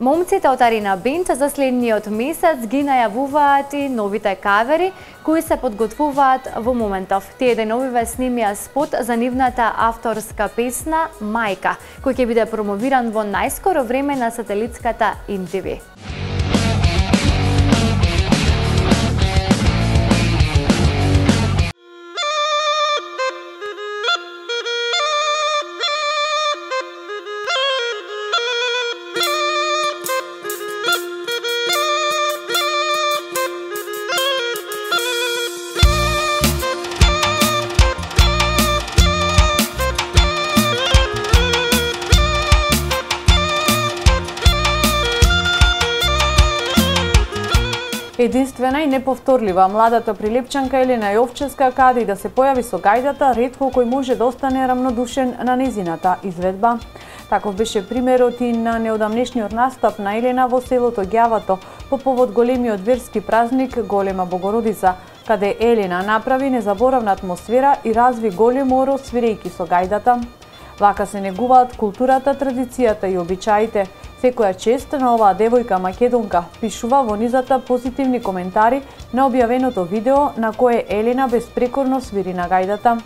Момците од Арина Бенд за следниот месец ги најавуваат и новите кавери кои се подготвуваат во моментов. Тие деновиве снимија спот за нивната авторска песна Мајка, кој ќе биде промовиран во најскоро време на сателитската МТВ. Единствена и неповторлива, младата прилепчанка Елена Јовчевска каде и да се појави со гајдата, ретко кој може да остане рамнодушен на незината изведба. Таков беше примерот и на неодамнешниот настап на Елена во селото Ѓавато по повод големиот верски празник Голема Богородица, каде Елена направи незаборавна атмосфера и разви голем оро свирејќи со гајдата. Вака се негуваат културата, традицијата и обичаите. Секоја чест на оваа девојка македонка пишува во низата позитивни коментари на објавеното видео на кое Елена безпрекорно свири на гајдата.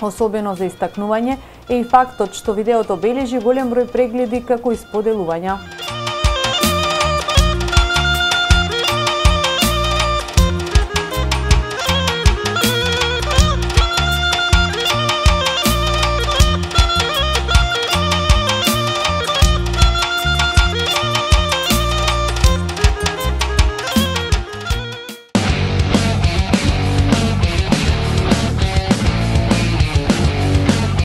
Особено за истакнување е и фактот што видеото бележи голем број прегледи како и споделувања.